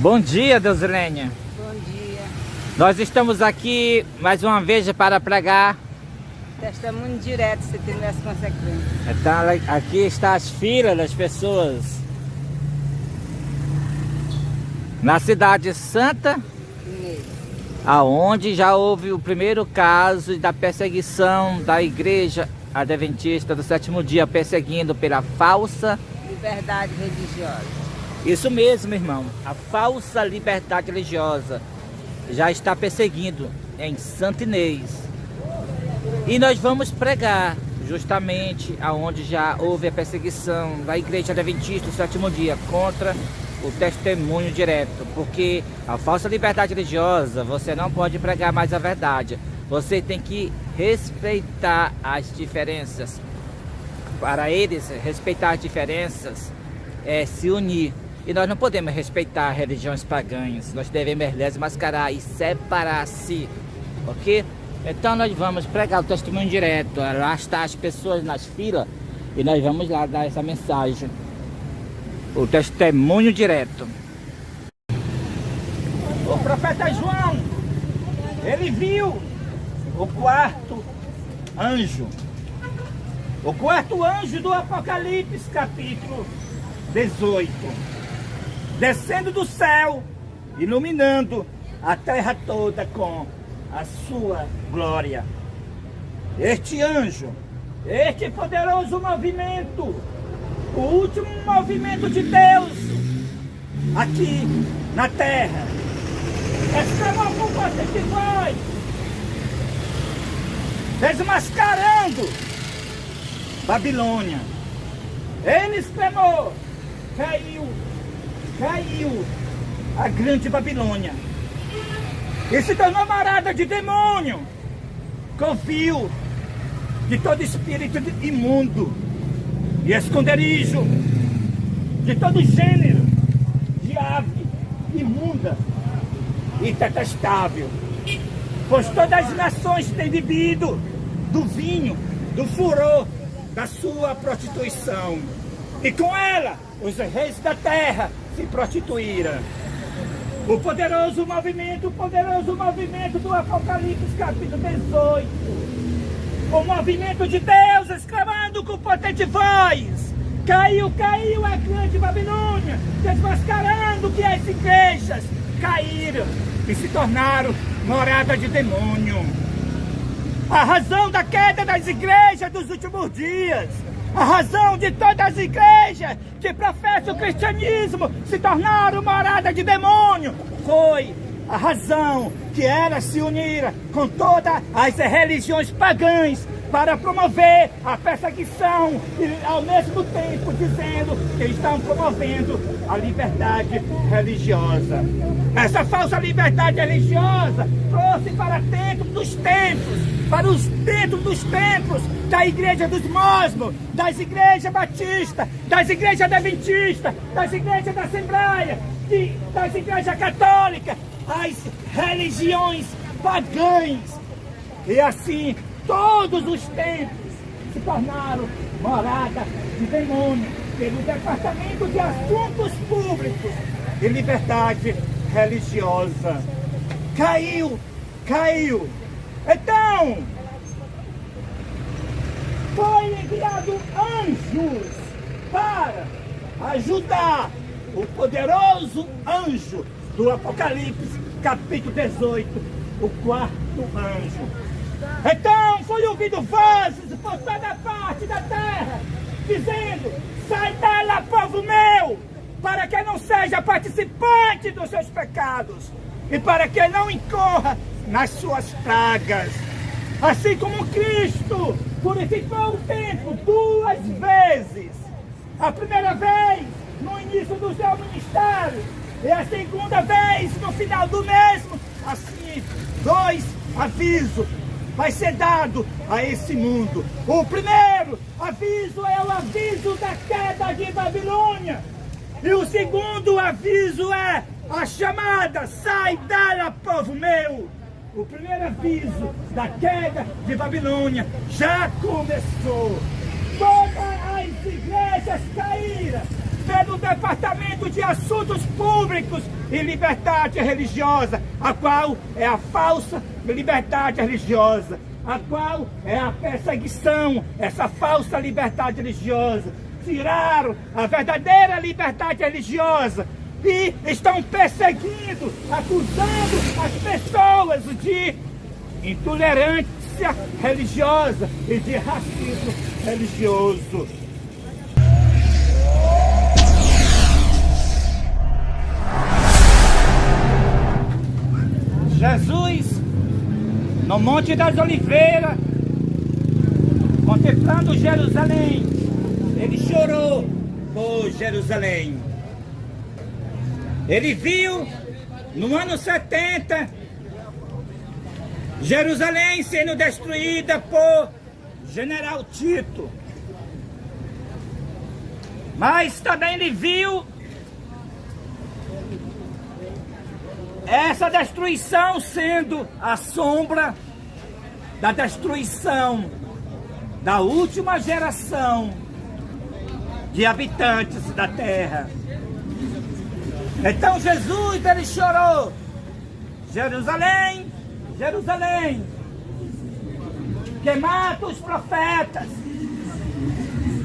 Bom dia, Deusilênia. Bom dia. Nós estamos aqui mais uma vez para pregar. Testemunho direto, se tem as consequências. Então, aqui está as filas das pessoas. Na cidade santa, aonde já houve o primeiro caso da perseguição da igreja adventista do sétimo dia, perseguindo pela falsa liberdade religiosa. Isso mesmo, irmão. A falsa liberdade religiosa já está perseguindo em Santo Inês. E nós vamos pregar justamente aonde já houve a perseguição da igreja adventista do sétimo dia contra o testemunho direto. Porque a falsa liberdade religiosa, você não pode pregar mais a verdade. Você tem que respeitar as diferenças. Para eles, respeitar as diferenças é se unir. E nós não podemos respeitar religiões pagãs. Nós devemos desmascarar e separar-se. Ok? Então nós vamos pregar o testemunho direto. Lá estão as pessoas nas filas. E nós vamos lá dar essa mensagem. O testemunho direto. O profeta João, ele viu o quarto anjo. O quarto anjo do Apocalipse, capítulo 18. Descendo do céu, iluminando a terra toda com a sua glória. Este anjo, este poderoso movimento, o último movimento de Deus aqui na terra, exclamou com você que voz, desmascarando Babilônia. Ele exclamou, caiu a grande Babilônia e se tornou morada de demônio, covil de todo espírito imundo e esconderijo de todo gênero de ave imunda e detestável, pois todas as nações têm bebido do vinho, do furor da sua prostituição, e com ela os reis da terra se prostituíram. O poderoso movimento do Apocalipse, capítulo 18. O movimento de Deus exclamando com potente voz: caiu a grande Babilônia, desmascarando que as igrejas caíram e se tornaram morada de demônio. A razão da queda das igrejas dos últimos dias, a razão de todas as igrejas que professam o cristianismo se tornaram morada de demônio, foi a razão que elas se uniram com todas as religiões pagãs para promover a perseguição e ao mesmo tempo dizendo que estão promovendo a liberdade religiosa. Essa falsa liberdade religiosa trouxe para dentro dos templos da igreja dos Mosmos, das igrejas batistas, das igrejas adventistas, das igrejas da Assembleia, das igrejas católicas, as religiões pagãs. E assim, todos os templos se tornaram morada de demônio pelo Departamento de Assuntos Públicos e Liberdade Religiosa. Caiu. Então, foi enviado anjos para ajudar o poderoso anjo do Apocalipse, capítulo 18, o quarto anjo. Então foi ouvido vozes por toda parte da terra, dizendo: sai dela, povo meu, para que não seja participante dos seus pecados, e para que não incorra nas suas pragas. Assim como Cristo purificou o templo 2 vezes, a primeira vez no início do seu ministério, e a segunda vez no final do mesmo, assim 2 avisos vai ser dado a esse mundo. O primeiro aviso é o aviso da queda de Babilônia, e o segundo aviso é a chamada: sai dela, povo meu. O primeiro aviso da queda de Babilônia já começou. Todas as igrejas caíram, pelo Departamento de Assuntos Públicos e Liberdade Religiosa, a qual é a falsa liberdade religiosa, a qual é a perseguição, essa falsa liberdade religiosa. Tiraram a verdadeira liberdade religiosa e estão perseguindo, acusando as pessoas de intolerância religiosa e de racismo religioso. Jesus, no Monte das Oliveiras, contemplando Jerusalém, ele chorou por Jerusalém. Ele viu, no ano 70, Jerusalém sendo destruída por General Tito. Mas também ele viu essa destruição sendo a sombra da destruição da última geração de habitantes da terra. Então Jesus, ele chorou: Jerusalém, Jerusalém, que mata os profetas,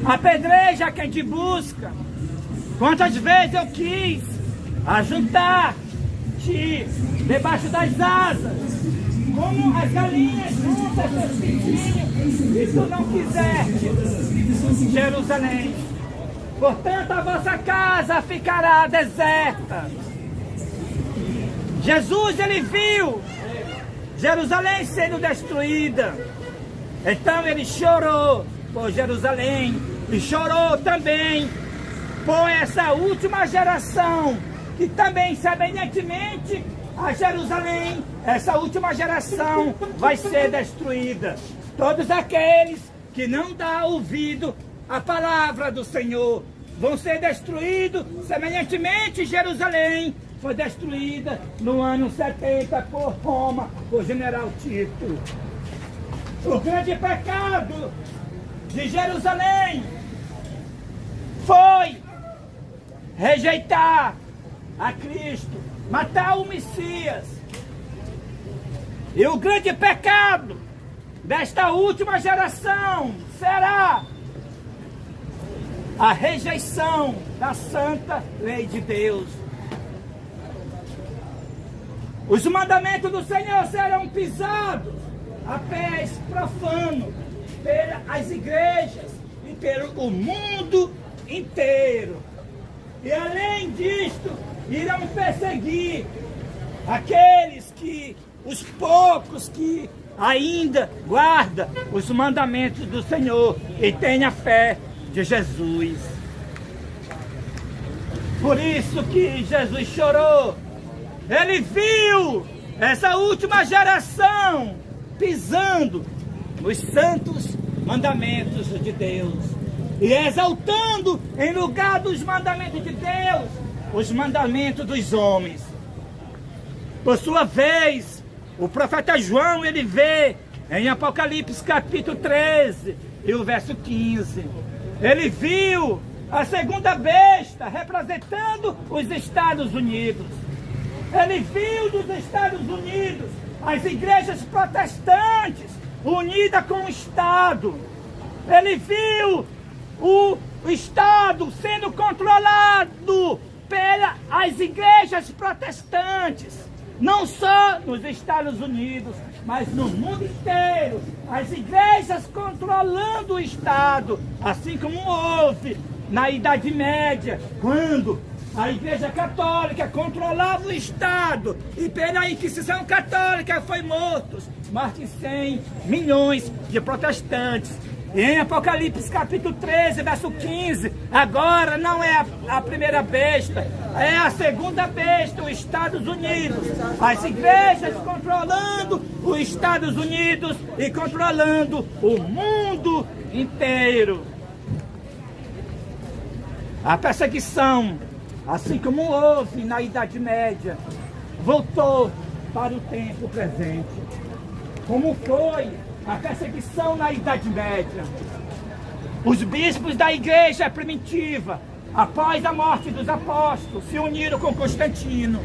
apedreja quem te busca. Quantas vezes eu quis ajuntar-te debaixo das asas, como as galinhas juntam seus pintinhos, e tu não quiseste, Jerusalém. Portanto, a vossa casa ficará deserta. Jesus, ele viu Jerusalém sendo destruída. Então ele chorou por Jerusalém e chorou também por essa última geração, que também, semelhantemente a Jerusalém, essa última geração vai ser destruída. Todos aqueles que não dão ouvido à palavra do Senhor vão ser destruídos, semelhantemente Jerusalém foi destruída no ano 70 por Roma, por General Tito. O grande pecado de Jerusalém foi rejeitar a Cristo, matar o Messias. E o grande pecado desta última geração será a rejeição da santa lei de Deus. Os mandamentos do Senhor serão pisados a pés profanos pelas igrejas e pelo mundo inteiro. E além disto, irão perseguir aqueles que, os poucos que ainda guardam os mandamentos do Senhor e têm a fé de Jesus. Por isso que Jesus chorou. Ele viu essa última geração pisando nos santos mandamentos de Deus e exaltando em lugar dos mandamentos de Deus os mandamentos dos homens. Por sua vez, o profeta João, ele vê em Apocalipse capítulo 13 e o verso 15. Ele viu a segunda besta representando os Estados Unidos. Ele viu dos Estados Unidos as igrejas protestantes unidas com o Estado. Ele viu o Estado sendo controlado pelas igrejas protestantes. Não só nos Estados Unidos, mas no mundo inteiro. As igrejas controlando o Estado, assim como houve na Idade Média, quando a Igreja Católica controlava o Estado e pela Inquisição Católica foi mortos mais de 100 milhões de protestantes. E em Apocalipse capítulo 13, verso 15, agora não é a primeira besta, é a segunda besta, os Estados Unidos. As igrejas controlando os Estados Unidos e controlando o mundo inteiro. A perseguição, assim como houve na Idade Média, voltou para o tempo presente. Como foi a perseguição na Idade Média? Os bispos da igreja primitiva após a morte dos apóstolos, se uniram com Constantino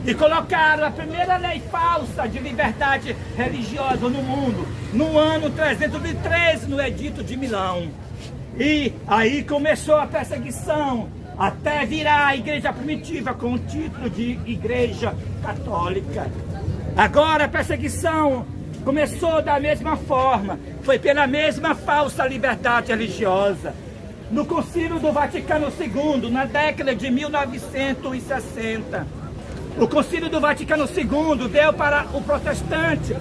e colocaram a primeira lei falsa de liberdade religiosa no mundo, no ano 313, no Edito de Milão. E aí começou a perseguição, até virar a igreja primitiva com o título de Igreja Católica. Agora a perseguição começou da mesma forma, foi pela mesma falsa liberdade religiosa. No Concílio do Vaticano II, na década de 1960, o Concílio do Vaticano II deu para o protestante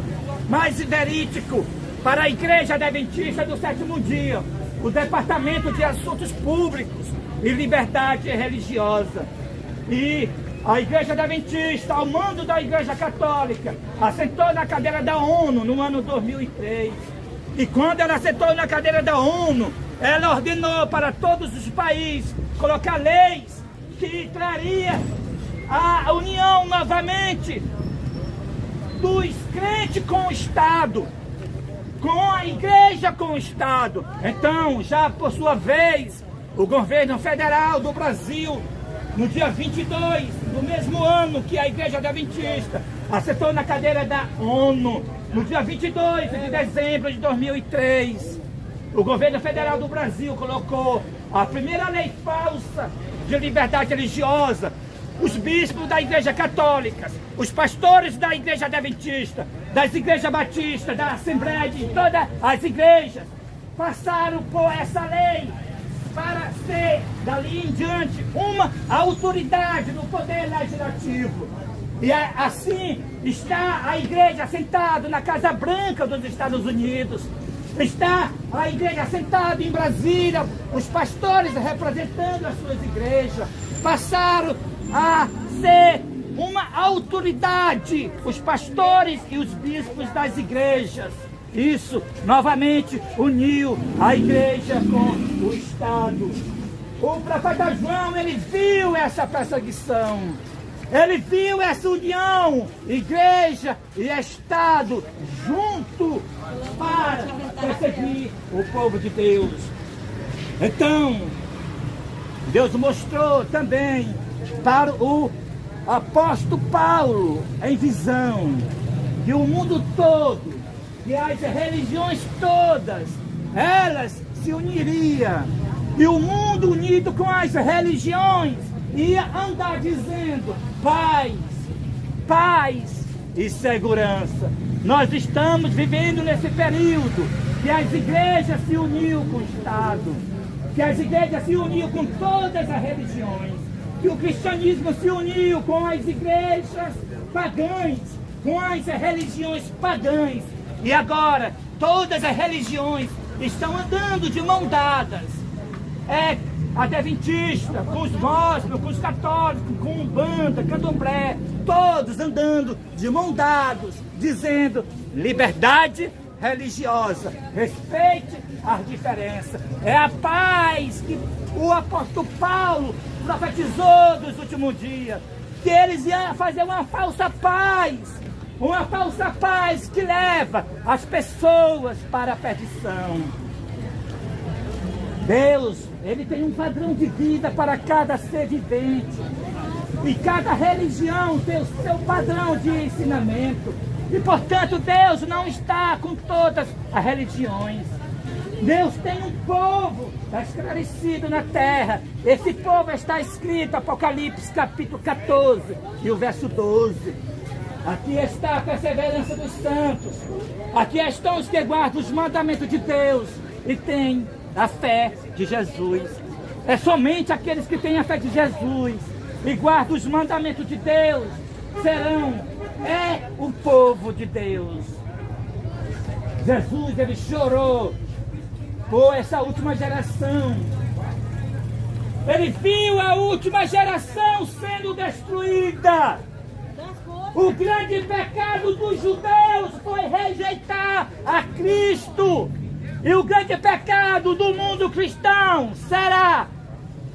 mais verídico, para a Igreja Adventista do Sétimo Dia, o Departamento de Assuntos Públicos e Liberdade Religiosa. E a Igreja Adventista, ao mando da Igreja Católica, assentou na cadeira da ONU no ano 2003. E quando ela assentou na cadeira da ONU, ela ordenou para todos os países colocar leis que traria a união novamente dos crentes com o Estado, com a igreja com o Estado. Então, já por sua vez, o governo federal do Brasil, no dia 22 do mesmo ano que a Igreja Adventista assentou na cadeira da ONU, no dia 22 de dezembro de 2003, o governo federal do Brasil colocou a primeira lei falsa de liberdade religiosa. Os bispos da Igreja Católica, os pastores da Igreja Adventista, das Igrejas Batistas, da Assembleia, de todas as igrejas, passaram por essa lei para ser, dali em diante, uma autoridade no poder legislativo. E assim está a igreja sentada na Casa Branca dos Estados Unidos, está a igreja sentada em Brasília, os pastores representando as suas igrejas, passaram a ser uma autoridade, os pastores e os bispos das igrejas. Isso novamente uniu a igreja com o Estado. O profeta João, ele viu essa perseguição, ele viu essa união, igreja e Estado junto para perseguir o povo de Deus. Então, Deus mostrou também para o apóstolo Paulo em visão que o mundo todo, que as religiões todas, elas se uniriam, e o mundo unido com as religiões ia andar dizendo paz, paz e segurança. Nós estamos vivendo nesse período que as igrejas se uniram com o Estado, que as igrejas se uniram com todas as religiões, que o cristianismo se uniu com as igrejas pagãs, com as religiões pagãs. E agora, todas as religiões estão andando de mão dadas. É adventista, com os moslems, com os católicos, com Umbanda, Candomblé, todos andando de mão dadas, dizendo liberdade religiosa, respeite as diferenças. É a paz que o apóstolo Paulo profetizou dos últimos dias, que eles iam fazer uma falsa paz que leva as pessoas para a perdição. Deus, ele tem um padrão de vida para cada ser vivente, e cada religião tem o seu padrão de ensinamento, e portanto Deus não está com todas as religiões. Deus tem um povo esclarecido na terra. Esse povo está escrito, Apocalipse capítulo 14 e o verso 12. Aqui está a perseverança dos santos. Aqui estão os que guardam os mandamentos de Deus e têm a fé de Jesus. É somente aqueles que têm a fé de Jesus e guardam os mandamentos de Deus serão o povo de Deus. Jesus, ele chorou por essa última geração. Ele viu a última geração sendo destruída. O grande pecado dos judeus foi rejeitar a Cristo. E o grande pecado do mundo cristão será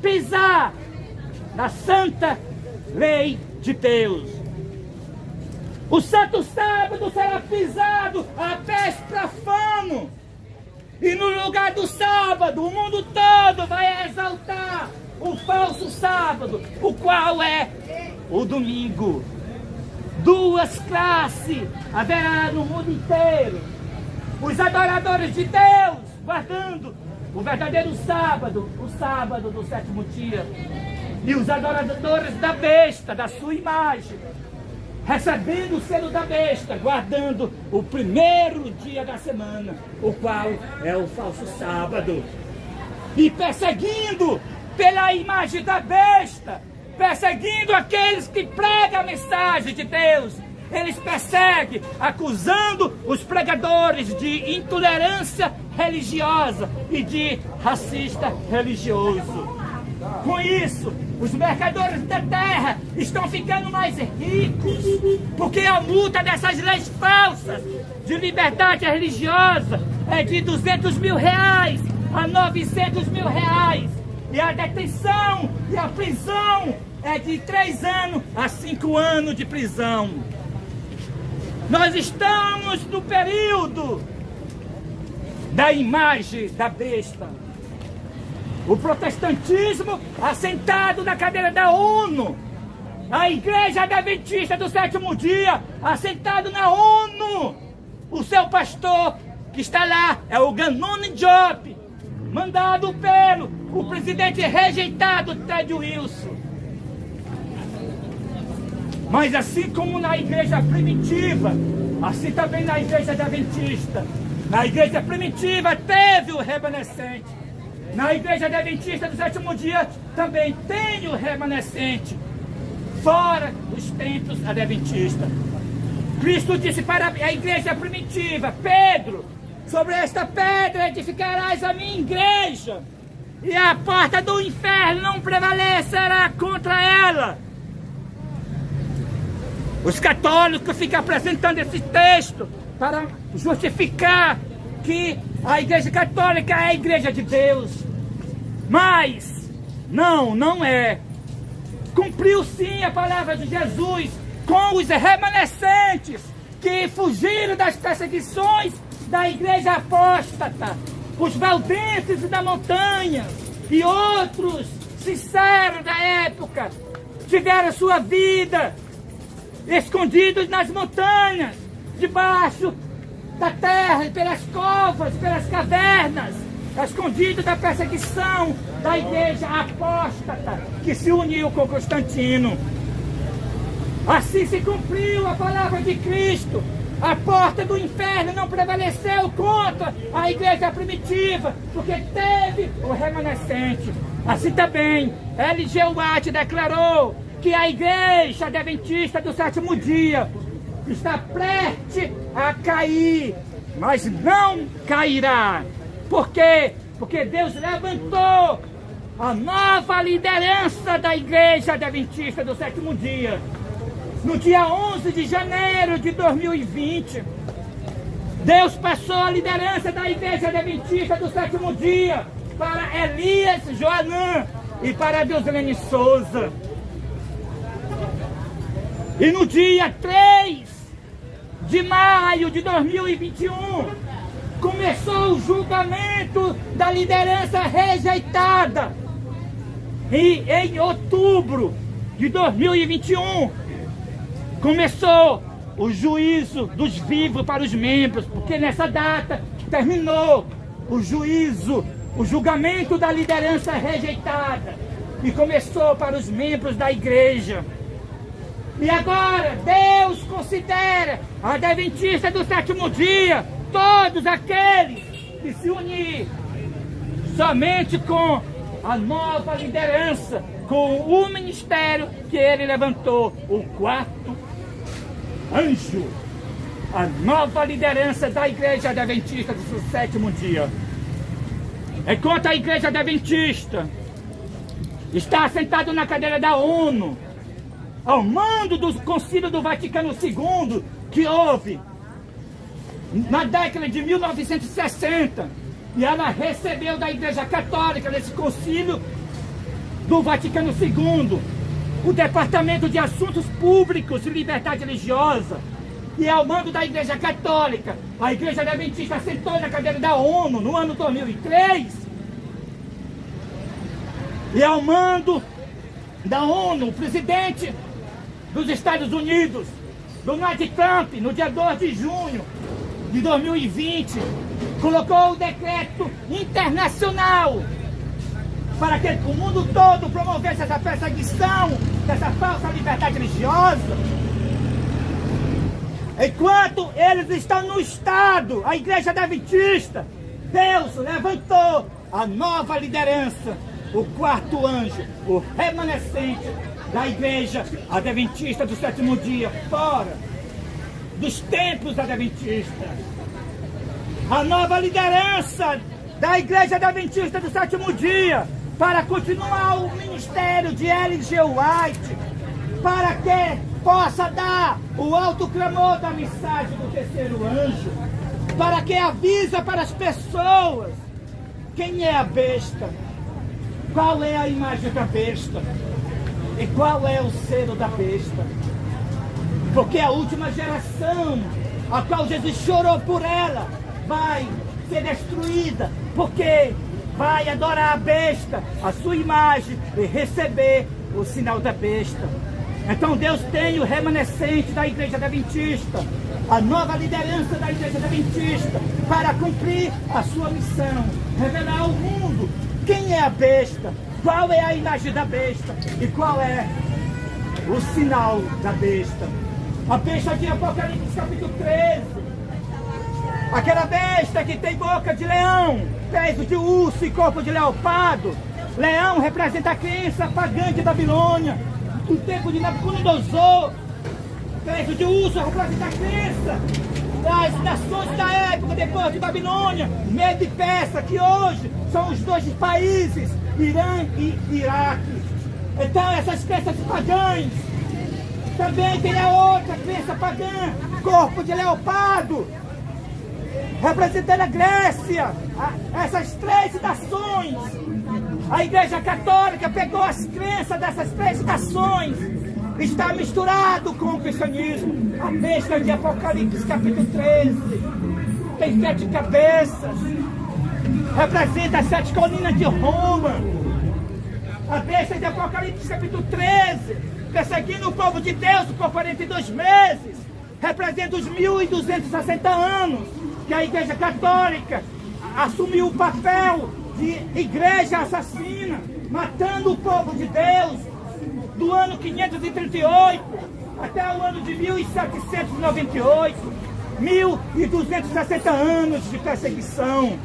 pisar na santa lei de Deus. O santo sábado será pisado a pés profanos. E no lugar do sábado, o mundo todo vai exaltar o falso sábado, o qual é o domingo. Duas classes haverá no mundo inteiro: os adoradores de Deus, guardando o verdadeiro sábado, o sábado do sétimo dia, e os adoradores da besta, da sua imagem, recebendo o selo da besta, guardando o primeiro dia da semana, o qual é o falso sábado, e perseguindo pela imagem da besta, perseguindo aqueles que pregam a mensagem de Deus. Eles perseguem, acusando os pregadores de intolerância religiosa e de racista religioso. Com isso, os mercadores da terra estão ficando mais ricos, porque a multa dessas leis falsas de liberdade religiosa é de 200 mil reais a 900 mil reais. E a detenção e a prisão é de 3 anos a 5 anos de prisão. Nós estamos no período da imagem da besta. O protestantismo assentado na cadeira da ONU. A Igreja Adventista do Sétimo Dia assentado na ONU. O seu pastor que está lá é o Gannon Diop, mandado pelo o presidente rejeitado Ted Wilson. Mas assim como na igreja primitiva, assim também na igreja adventista. Na igreja primitiva teve o remanescente. Na igreja adventista do sétimo dia também tem o remanescente, fora dos templos adventistas. Cristo disse para a igreja primitiva: Pedro, sobre esta pedra edificarás a minha igreja, e a porta do inferno não prevalecerá contra ela. Os católicos ficam apresentando esse texto para justificar que a igreja católica é a igreja de Deus. Mas não é. Cumpriu sim a palavra de Jesus com os remanescentes que fugiram das perseguições da igreja apóstata, os valdenses da montanha e outros sinceros da época tiveram sua vida escondidos nas montanhas, debaixo da terra, pelas covas, pelas cavernas, escondidos da perseguição da igreja apóstata que se uniu com Constantino. Assim se cumpriu a palavra de Cristo. A porta do inferno não prevaleceu contra a igreja primitiva, porque teve o remanescente. Assim também, L.G. White declarou que a igreja adventista do sétimo dia está prestes a cair, mas não cairá. Por quê? Porque Deus levantou a nova liderança da igreja adventista do sétimo dia. No dia 11 de janeiro de 2020, Deus passou a liderança da igreja adventista do sétimo dia para Elias Joanã e para Deuslene Souza. E no dia 3 de maio de 2021, começou o julgamento da liderança rejeitada. E em outubro de 2021, começou o juízo dos vivos para os membros, porque nessa data terminou o juízo, o julgamento da liderança rejeitada, e começou para os membros da igreja. E agora Deus considera a adventista do sétimo dia todos aqueles que se unir somente com a nova liderança, com o ministério que ele levantou, o quarto anjo, a nova liderança da igreja adventista do sétimo dia. Enquanto a igreja adventista está assentado na cadeira da ONU, ao mando do Concílio do Vaticano II, que houve na década de 1960, e ela recebeu da Igreja Católica, nesse Concílio do Vaticano II, o Departamento de Assuntos Públicos e Liberdade Religiosa, e ao mando da Igreja Católica, a Igreja Adventista sentou na cadeira da ONU no ano 2003. e ao mando da ONU, o presidente dos Estados Unidos, Donald Trump, no dia 2 de junho de 2020, colocou o decreto internacional para que o mundo todo promovesse essa perseguição dessa falsa liberdade religiosa. Enquanto eles estão no Estado, a Igreja Adventista, Deus levantou a nova liderança, o quarto anjo, o remanescente da Igreja Adventista do sétimo dia, fora dos templos adventistas. A nova liderança da Igreja Adventista do sétimo dia, para continuar o ministério de Ellen G. White, para que possa dar o alto clamor da mensagem do terceiro anjo, para que avisa para as pessoas quem é a besta, qual é a imagem da besta e qual é o selo da besta. Porque a última geração, a qual Jesus chorou por ela, vai ser destruída, porque vai adorar a besta, a sua imagem, e receber o sinal da besta. Então Deus tem o remanescente da Igreja Adventista, a nova liderança da Igreja Adventista, para cumprir a sua missão, revelar ao mundo quem é a besta, qual é a imagem da besta e qual é o sinal da besta. A besta de Apocalipse capítulo 13, aquela besta que tem boca de leão, pés de urso e corpo de leopardo. Leão representa a crença pagã de Babilônia, do tempo de Nabucodonosor. Pés de urso representa a crença das nações da época depois de Babilônia, Medo e Pérsia, que hoje são os dois países, Irã e Iraque. Então essas crenças pagãs. Também tem a outra crença pagã, corpo de leopardo, representando a Grécia. Essas três nações, a Igreja Católica pegou as crenças dessas três nações, está misturado com o cristianismo. A besta de Apocalipse capítulo 13 tem 7 cabeças, representa as 7 colinas de Roma. A besta de Apocalipse capítulo 13, perseguindo o povo de Deus por 42 meses, representa os 1260 anos que a Igreja Católica assumiu o papel de igreja assassina, matando o povo de Deus do ano 538 até o ano de 1798, 1260 anos de perseguição.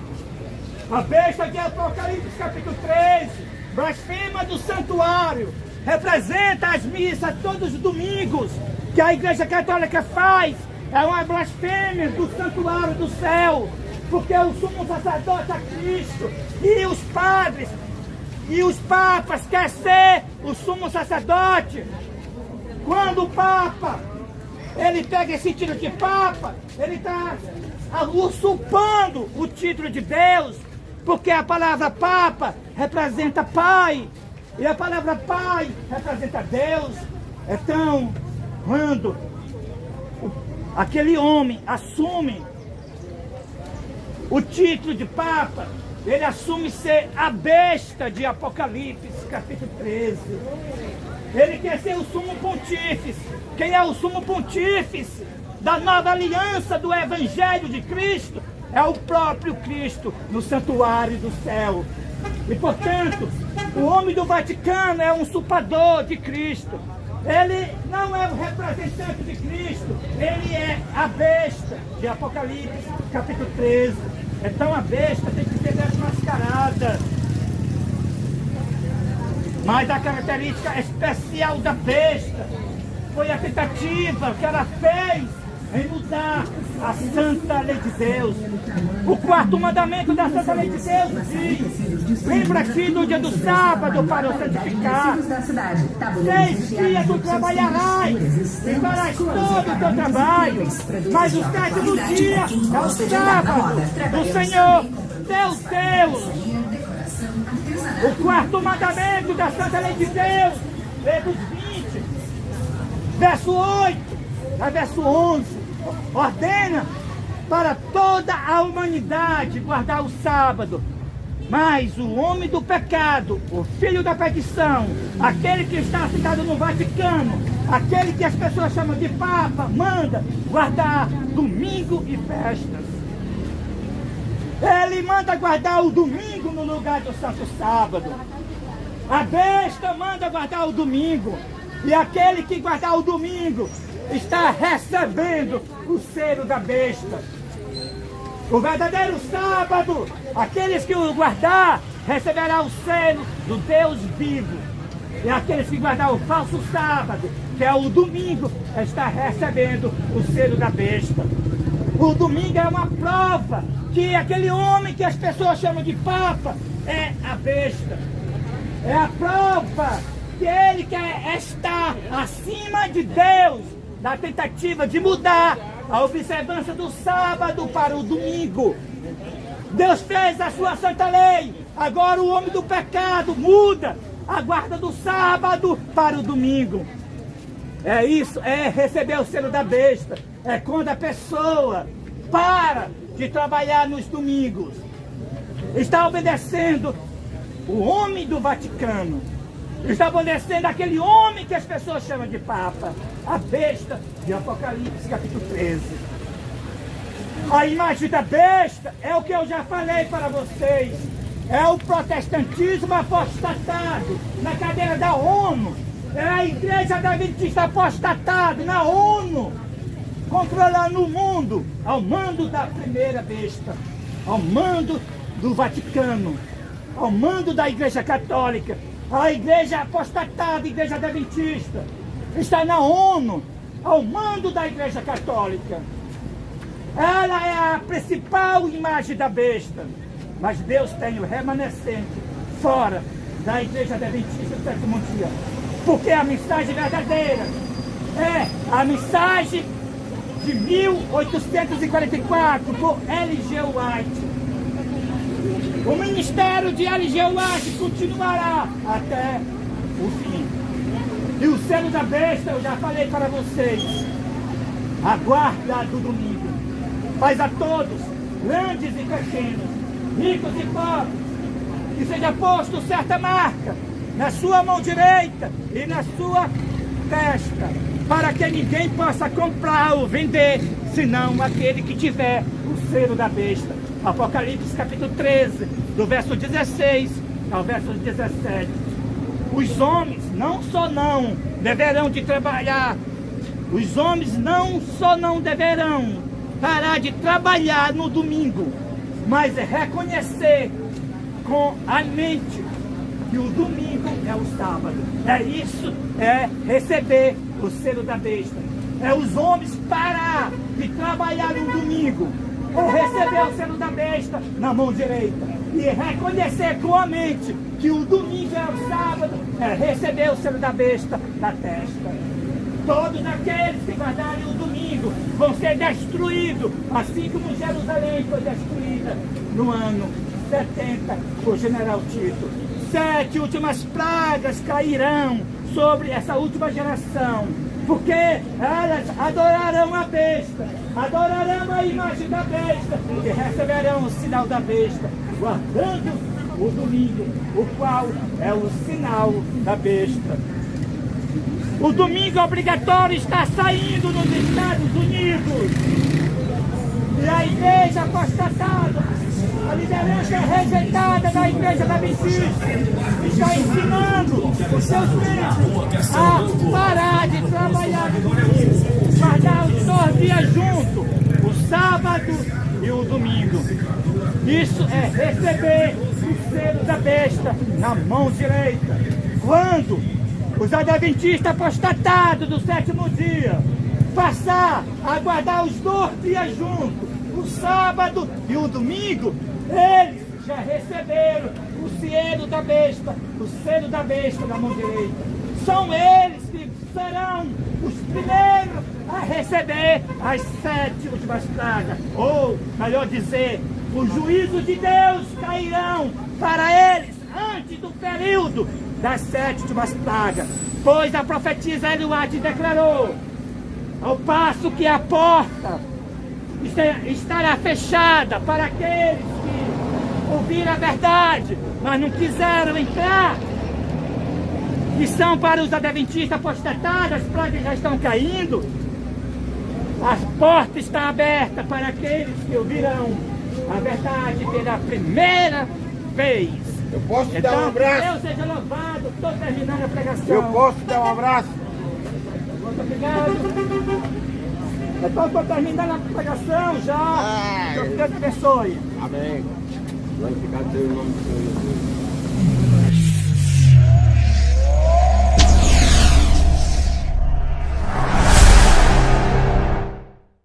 A besta de Apocalipse capítulo 13, blasfema do santuário, representa as missas todos os domingos que a Igreja Católica faz. É uma blasfêmia do santuário do céu, porque o sumo sacerdote é Cristo, e os padres e os papas querem ser o sumo sacerdote. Quando o papa, ele pega esse título de papa, ele está usurpando o título de Deus, porque a palavra papa representa pai, e a palavra pai representa Deus. Então, quando aquele homem assume o título de papa, ele assume ser a besta de Apocalipse capítulo 13. Ele quer ser o sumo pontífice. Quem é o sumo pontífice da nova aliança do Evangelho de Cristo? É o próprio Cristo no santuário do céu. E portanto, o homem do Vaticano é um usurpador de Cristo. Ele não é o representante de Cristo, ele é a besta de Apocalipse capítulo 13. Então a besta tem que ser desmascarada. Mas a característica especial da besta foi a tentativa que ela fez em mudar a santa lei de Deus. O quarto mandamento da santa lei de Deus diz: lembra-te do dia do sábado para o santificar. 6 dias tu trabalharás e farás todo o teu trabalho, mas o sétimo dia é o sábado do Senhor teu Deus. O quarto mandamento da santa lei de Deus, Hebreus 20, verso 8 a verso 11, ordena para toda a humanidade guardar o sábado, Mas o homem do pecado, o filho da perdição, aquele que está sentado no Vaticano, aquele que as pessoas chamam de Papa, manda guardar domingo e festas. Ele manda guardar o domingo no lugar do santo sábado. A besta manda guardar o domingo. E aquele que guardar o domingo está recebendo o selo da besta. O verdadeiro sábado, aqueles que o guardar, receberá o selo do Deus vivo. E aqueles que guardar o falso sábado, que é o domingo, está recebendo o selo da besta. O domingo é uma prova que aquele homem que as pessoas chamam de Papa é a besta. É a prova que ele quer estar acima de Deus, da tentativa de mudar a observância do sábado para o domingo. Deus fez a sua santa lei. Agora o homem do pecado muda a guarda do sábado para o domingo. É isso, é receber o selo da besta. É quando a pessoa para de trabalhar nos domingos. Está obedecendo o homem do Vaticano. Está obedecendo aquele homem que as pessoas chamam de Papa, a besta de Apocalipse capítulo 13. A imagem da besta é o que eu já falei para vocês. É o protestantismo apostatado na cadeira da ONU. É a igreja adventista apostatado na ONU, controlando o mundo ao mando da primeira besta, ao mando do Vaticano, ao mando da igreja católica. A igreja apostatada, a igreja adventista, está na ONU, ao mando da igreja católica. Ela é a principal imagem da besta. Mas Deus tem o remanescente fora da igreja adventista do sétimo dia. Porque a mensagem verdadeira é a mensagem de 1844 por L.G. White. O ministério de L.G. White continuará até o fim. E o selo da besta, eu já falei para vocês, a guarda do domingo. Faz a todos, grandes e pequenos, ricos e pobres, que seja posto certa marca na sua mão direita e na sua testa, para que ninguém possa comprar ou vender, senão aquele que tiver o selo da besta. Apocalipse capítulo 13, do verso 16 ao verso 17. Os homens não deverão de trabalhar. Os homens não deverão parar de trabalhar no domingo, mas reconhecer com a mente que o domingo é o sábado. É isso, é receber o selo da besta. É os homens parar de trabalhar no domingo, ou receber o selo da besta na mão direita, e reconhecer com a mente que o domingo é o sábado, é receber o selo da besta na testa. Todos aqueles que guardarem o domingo vão ser destruídos, assim como Jerusalém foi destruída no ano 70 por General Tito. 7 últimas pragas cairão sobre essa última geração, porque elas adorarão a besta, adorarão a imagem da besta e receberão o sinal da besta, guardando o domingo, o qual é o sinal da besta. O domingo obrigatório está saindo nos Estados Unidos. E a igreja apostatada, a liderança rejeitada da igreja da Adventista, está ensinando os seus filhos a parar de trabalhar no domingo, guardar os 2 dias juntos, o sábado e o domingo. Isso é receber o selo da besta na mão direita. Quando os adventistas apostatados do sétimo dia passar a guardar os 2 dias juntos, o sábado e o domingo, eles já receberam o selo da besta, o selo da besta na mão direita. São eles que serão os primeiros a receber as 7 últimas pragas, ou melhor dizer, os juízos de Deus cairão para eles antes do período das 7 últimas pragas, pois a profetisa Ellen White declarou: ao passo que a porta estará fechada para aqueles que ouviram a verdade, mas não quiseram entrar. Que são para os adventistas apostatados, as pragas já estão caindo. As portas estão abertas para aqueles que ouvirão a verdade pela primeira vez. Eu posso te Então, dar um abraço? Deus seja louvado, estou terminando a pregação. Eu posso te dar um abraço? Muito obrigado. Então, estou terminando a pregação já. Ai. Que Deus te abençoe. Amém. Glorificado seja o nome do Senhor Jesus.